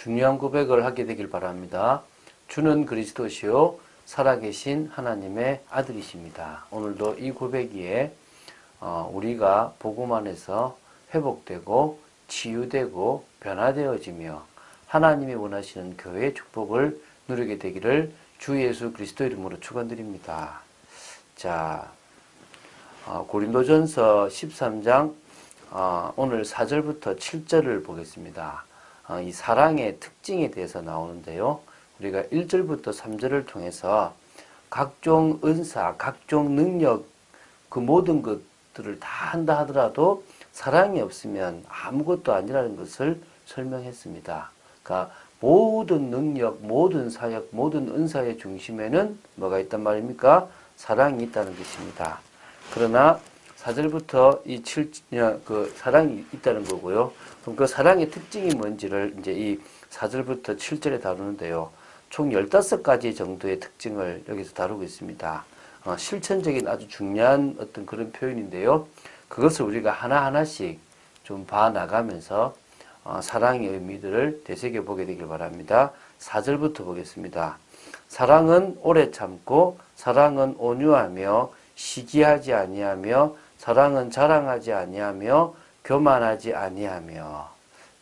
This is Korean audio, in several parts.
중요한 고백을 하게 되길 바랍니다. 주는 그리스도시요 살아계신 하나님의 아들이십니다. 오늘도 이 고백위에 우리가 복음 안에서 회복되고 치유되고 변화되어지며 하나님이 원하시는 교회의 축복을 누리게 되기를 주 예수 그리스도 이름으로 축원드립니다. 자, 고린도전서 13장 오늘 4절부터 7절을 보겠습니다. 이 사랑의 특징에 대해서 나오는데요. 우리가 1절부터 3절을 통해서 각종 은사, 각종 능력, 그 모든 것들을 다 한다 하더라도 사랑이 없으면 아무것도 아니라는 것을 설명했습니다. 그러니까 모든 능력, 모든 사역, 모든 은사의 중심에는 뭐가 있단 말입니까? 사랑이 있다는 것입니다. 그러나 4절부터 그 사랑이 있다는 거고요. 그럼 그 사랑의 특징이 뭔지를 이제 이 4절부터 7절에 다루는데요. 총 15가지 정도의 특징을 여기서 다루고 있습니다. 실천적인 아주 중요한 어떤 그런 표현인데요. 그것을 우리가 하나하나씩 좀 봐나가면서 사랑의 의미들을 되새겨보게 되길 바랍니다. 4절부터 보겠습니다. 사랑은 오래 참고 사랑은 온유하며 시기하지 아니하며 사랑은 자랑하지 아니하며 교만하지 아니하며.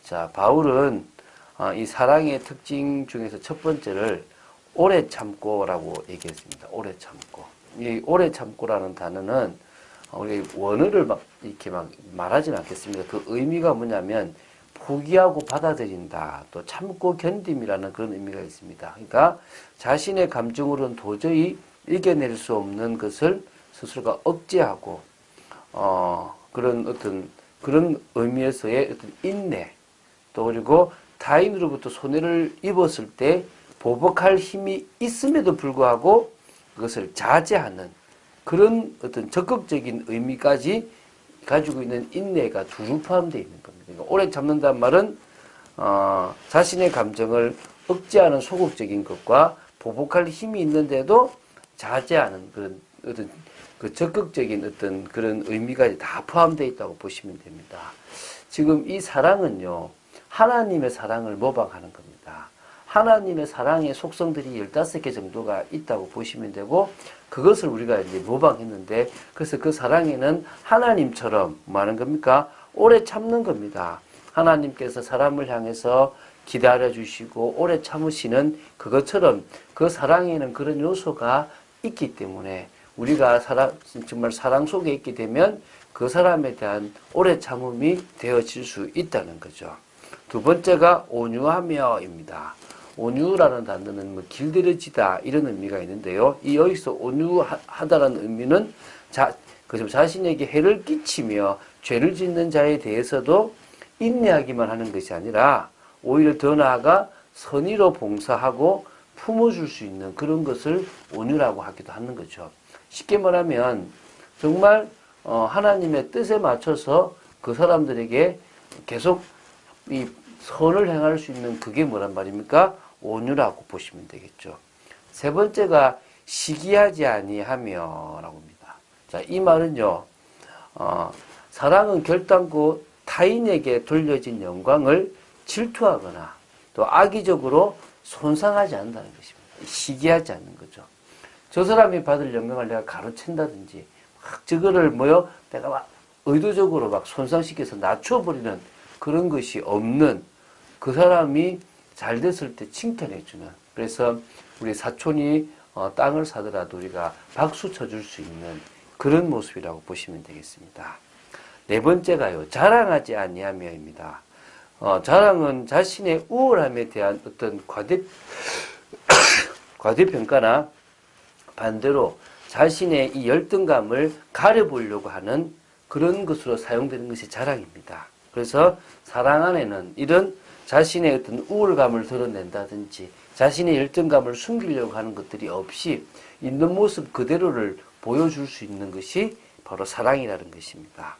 자, 바울은 이 사랑의 특징 중에서 첫 번째를 오래 참고라고 얘기했습니다. 오래 참고. 이 오래 참고라는 단어는 우리 원어를 이렇게 말하지는 않겠습니다. 그 의미가 뭐냐면 포기하고 받아들인다. 또 참고 견딤이라는 그런 의미가 있습니다. 그러니까 자신의 감정으로는 도저히 이겨낼 수 없는 것을 스스로가 억제하고 그런 의미에서의 어떤 인내, 또 그리고 타인으로부터 손해를 입었을 때 보복할 힘이 있음에도 불구하고 그것을 자제하는 그런 어떤 적극적인 의미까지 가지고 있는 인내가 두루 포함되어 있는 겁니다. 그러니까 오래 참는다는 말은 자신의 감정을 억제하는 소극적인 것과 보복할 힘이 있는데도 자제하는 그런 어떤 그 적극적인 어떤 그런 의미가 다 포함되어 있다고 보시면 됩니다. 지금 이 사랑은요, 하나님의 사랑을 모방하는 겁니다. 하나님의 사랑의 속성들이 15개 정도가 있다고 보시면 되고, 그것을 우리가 이제 모방했는데, 그래서 그 사랑에는 하나님처럼 뭐 하는 겁니까? 오래 참는 겁니다. 하나님께서 사람을 향해서 기다려주시고, 오래 참으시는 그것처럼 그 사랑에는 그런 요소가 있기 때문에, 우리가 정말 사랑 속에 있게 되면 그 사람에 대한 오래 참음이 되어질 수 있다는 거죠. 두 번째가 온유하며입니다. 온유라는 단어는 뭐 길들여지다 이런 의미가 있는데요. 여기서 온유하다라는 의미는 자신에게 해를 끼치며 죄를 짓는 자에 대해서도 인내하기만 하는 것이 아니라 오히려 더 나아가 선의로 봉사하고 품어줄 수 있는 그런 것을 온유라고 하기도 하는 거죠. 쉽게 말하면 정말 하나님의 뜻에 맞춰서 그 사람들에게 계속 이 선을 행할 수 있는 그게 뭐란 말입니까? 온유라고 보시면 되겠죠. 세 번째가 시기하지 아니하며 라고 합니다. 자, 이 말은요, 사랑은 결단코 타인에게 돌려진 영광을 질투하거나 또 악의적으로 손상하지 않는다는 것입니다. 시기하지 않는 거죠. 저 사람이 받을 영광을 내가 가로챈다든지 저거를 내가 막 의도적으로 막 손상시켜서 낮춰버리는 그런 것이 없는, 그 사람이 잘 됐을 때 칭찬해주는, 그래서 우리 사촌이 땅을 사더라도 우리가 박수 쳐줄 수 있는 그런 모습이라고 보시면 되겠습니다. 네 번째가요, 자랑하지 아니하며입니다. 자랑은 자신의 우월함에 대한 어떤 과대평가나 반대로 자신의 이 열등감을 가려보려고 하는 그런 것으로 사용되는 것이 자랑입니다. 그래서 사랑 안에는 이런 자신의 어떤 우월감을 드러낸다든지 자신의 열등감을 숨기려고 하는 것들이 없이 있는 모습 그대로를 보여줄 수 있는 것이 바로 사랑이라는 것입니다.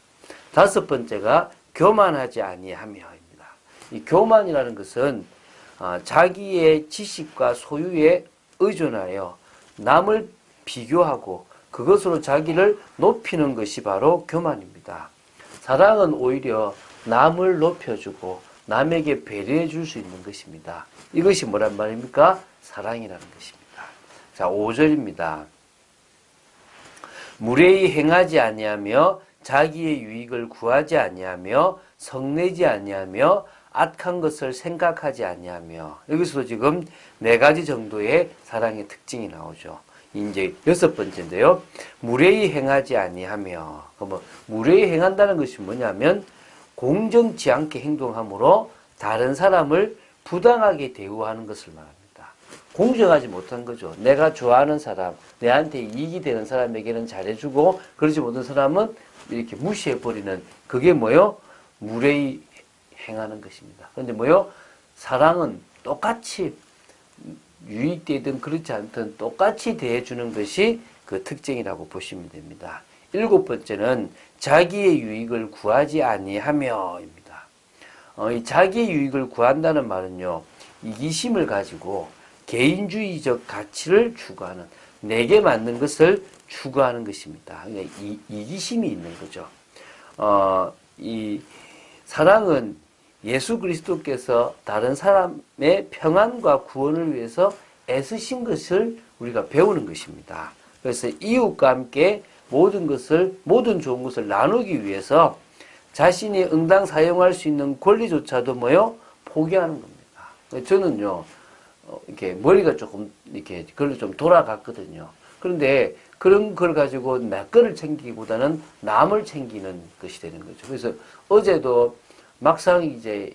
다섯 번째가 교만하지 아니하며입니다. 이 교만이라는 것은 자기의 지식과 소유에 의존하여 남을 비교하고 그것으로 자기를 높이는 것이 바로 교만입니다. 사랑은 오히려 남을 높여주고 남에게 배려해 줄 수 있는 것입니다. 이것이 뭐란 말입니까? 사랑이라는 것입니다. 자, 5절입니다. 무례히 행하지 아니하며 자기의 유익을 구하지 아니하며 성내지 아니하며 악한 것을 생각하지 아니하며, 여기서도 지금 4가지 정도의 사랑의 특징이 나오죠. 이제 6번째인데요. 무례히 행하지 아니하며, 무례히 행한다는 것이 뭐냐면 공정치 않게 행동함으로 다른 사람을 부당하게 대우하는 것을 말합니다. 공정하지 못한 거죠. 내가 좋아하는 사람, 내한테 이익이 되는 사람에게는 잘해주고 그러지 못한 사람은 이렇게 무시해버리는, 그게 뭐요? 무례히 행하는 것입니다. 그런데 뭐요? 사랑은 똑같이 유익되든 그렇지 않든 똑같이 대해주는 것이 그 특징이라고 보시면 됩니다. 7번째는 자기의 유익을 구하지 아니하며입니다. 이 자기의 유익을 구한다는 말은요, 이기심을 가지고 개인주의적 가치를 추구하는, 내게 맞는 것을 추구하는 것입니다. 그러니까 이기심이 있는 거죠. 이 사랑은 예수 그리스도께서 다른 사람의 평안과 구원을 위해서 애쓰신 것을 우리가 배우는 것입니다. 그래서 이웃과 함께 모든 좋은 것을 나누기 위해서 자신이 응당 사용할 수 있는 권리조차도 뭐요? 포기하는 겁니다. 저는요, 이렇게 머리가 조금 이렇게 그걸로 좀 돌아갔거든요. 그런데 그런 걸 가지고 내 거를 챙기기보다는 남을 챙기는 것이 되는 거죠. 그래서 어제도 막상 이제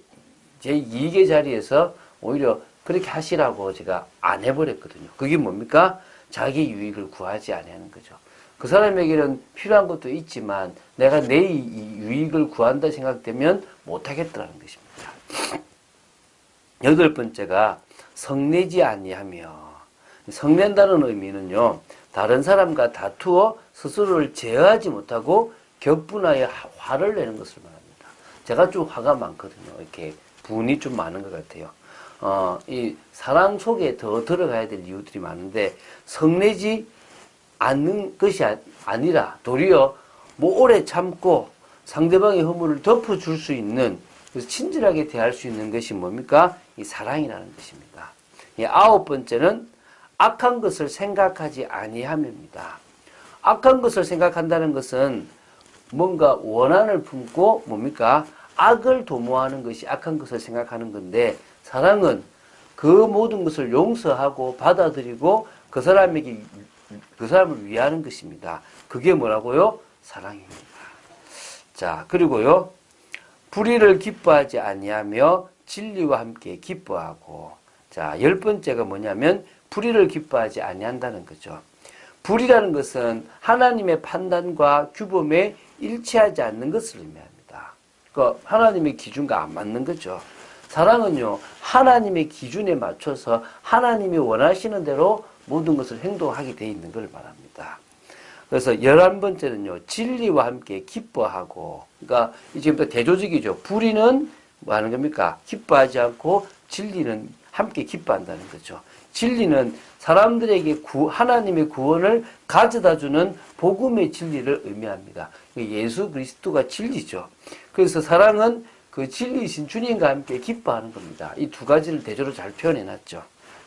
제 이익의 자리에서 오히려 그렇게 하시라고 제가 안 해버렸거든요. 그게 뭡니까? 자기 유익을 구하지 아니하는 거죠. 그 사람에게는 필요한 것도 있지만 내가 내 유익을 구한다 생각되면 못하겠더라는 것입니다. 8번째가 성내지 아니하며, 성낸다는 의미는요, 다른 사람과 다투어 스스로를 제어하지 못하고 격분하여 화를 내는 것을 말합니다. 제가 좀 화가 많거든요. 이렇게 분이 좀 많은 것 같아요. 이 사랑 속에 더 들어가야 될 이유들이 많은데, 성내지 않는 것이 아니라 도리어 오래 참고 상대방의 허물을 덮어줄 수 있는, 그래서 친절하게 대할 수 있는 것이 뭡니까? 이 사랑이라는 것입니다. 9번째는 악한 것을 생각하지 아니함입니다. 악한 것을 생각한다는 것은 뭔가 원한을 품고 뭡니까? 악을 도모하는 것이 악한 것을 생각하는 건데, 사랑은 그 모든 것을 용서하고 받아들이고 그 사람을 위하는 것입니다. 그게 뭐라고요? 사랑입니다. 자, 그리고요, 불의를 기뻐하지 아니하며 진리와 함께 기뻐하고. 자, 10번째가 뭐냐면 불의를 기뻐하지 아니한다는 거죠. 불의라는 것은 하나님의 판단과 규범에 일치하지 않는 것을 의미합니다. 그러니까 하나님의 기준과 안 맞는 거죠. 사랑은요, 하나님의 기준에 맞춰서 하나님이 원하시는 대로 모든 것을 행동하게 되어 있는 걸 말합니다. 그래서 11번째는요, 진리와 함께 기뻐하고. 그러니까 지금부터 대조적이죠. 불의는 뭐 하는 겁니까? 기뻐하지 않고, 진리는 함께 기뻐한다는 거죠. 진리는 사람들에게 하나님의 구원을 가져다주는 복음의 진리를 의미합니다. 예수 그리스도가 진리죠. 그래서 사랑은 그 진리이신 주님과 함께 기뻐하는 겁니다. 이 2가지를 대조로 잘 표현해놨죠.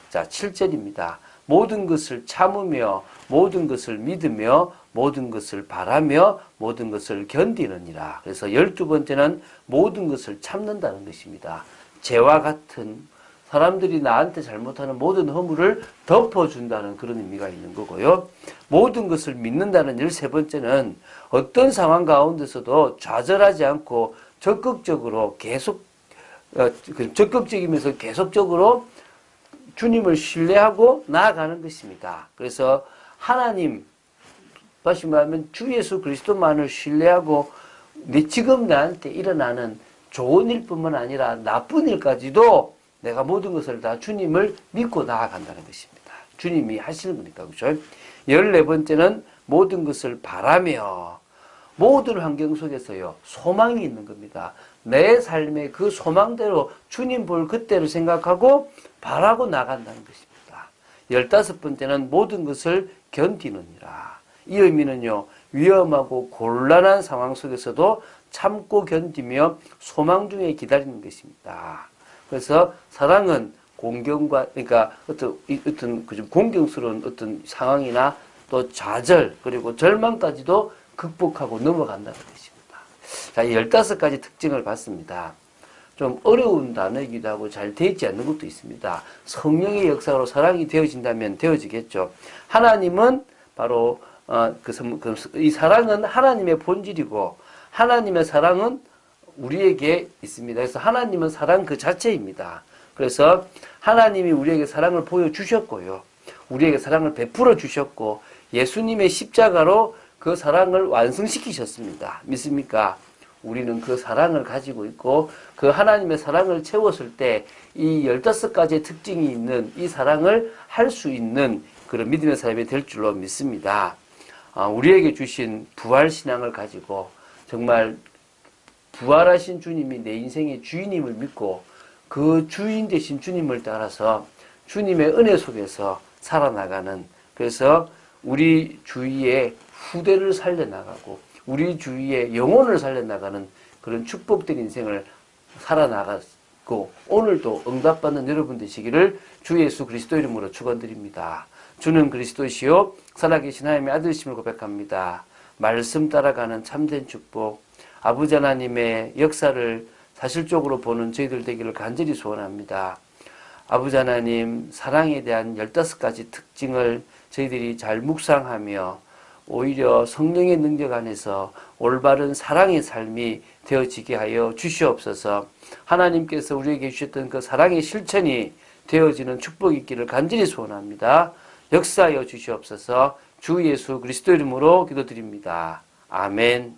자, 7절입니다. 모든 것을 참으며 모든 것을 믿으며 모든 것을 바라며 모든 것을 견디느니라. 그래서 12번째는 모든 것을 참는다는 것입니다. 죄와 같은 사람들이 나한테 잘못하는 모든 허물을 덮어준다는 그런 의미가 있는 거고요. 모든 것을 믿는다는 13번째는 어떤 상황 가운데서도 좌절하지 않고 적극적으로 적극적이면서 계속적으로 주님을 신뢰하고 나아가는 것입니다. 그래서 하나님, 다시 말하면 주 예수 그리스도만을 신뢰하고 지금 나한테 일어나는 좋은 일뿐만 아니라 나쁜 일까지도 내가 모든 것을 다 주님을 믿고 나아간다는 것입니다. 주님이 하시는 거니까, 그렇죠? 14번째는 모든 것을 바라며, 모든 환경 속에서요, 소망이 있는 겁니다. 내 삶의 그 소망대로 주님 볼 그때를 생각하고 바라고 나간다는 것입니다. 15번째는 모든 것을 견디느니라. 이 의미는요, 위험하고 곤란한 상황 속에서도 참고 견디며 소망 중에 기다리는 것입니다. 그래서 사랑은 공경과, 그러니까 어떤 그 좀 공경스러운 어떤 상황이나 또 좌절, 그리고 절망까지도 극복하고 넘어간다는 것입니다. 자, 15가지 특징을 봤습니다. 좀 어려운 단어이기도 하고 잘 되지 않는 것도 있습니다. 성령의 역사로 사랑이 되어진다면 되어지겠죠. 하나님은 바로 이 사랑은 하나님의 본질이고 하나님의 사랑은 우리에게 있습니다. 그래서 하나님은 사랑 그 자체입니다. 그래서 하나님이 우리에게 사랑을 보여주셨고요. 우리에게 사랑을 베풀어 주셨고 예수님의 십자가로 그 사랑을 완성시키셨습니다. 믿습니까? 우리는 그 사랑을 가지고 있고 그 하나님의 사랑을 채웠을 때 이 15가지의 특징이 있는 이 사랑을 할 수 있는 그런 믿음의 사람이 될 줄로 믿습니다. 우리에게 주신 부활신앙을 가지고 정말 부활하신 주님이 내 인생의 주인임을 믿고 그 주인 되신 주님을 따라서 주님의 은혜 속에서 살아나가는, 그래서 우리 주위에 후대를 살려나가고 우리 주위에 영혼을 살려나가는 그런 축복된 인생을 살아나가고 오늘도 응답받는 여러분 되시기를 주 예수 그리스도 이름으로 축원드립니다. 주는 그리스도시요 살아계신 하나님의 아들이심을 고백합니다. 말씀 따라가는 참된 축복, 아버지 하나님의 역사를 사실적으로 보는 저희들 되기를 간절히 소원합니다. 아버지 하나님 사랑에 대한 15가지 특징을 저희들이 잘 묵상하며 오히려 성령의 능력 안에서 올바른 사랑의 삶이 되어지게 하여 주시옵소서. 하나님께서 우리에게 주셨던 그 사랑의 실천이 되어지는 축복이 있기를 간절히 소원합니다. 역사하여 주시옵소서. 주 예수 그리스도 이름으로 기도드립니다. 아멘.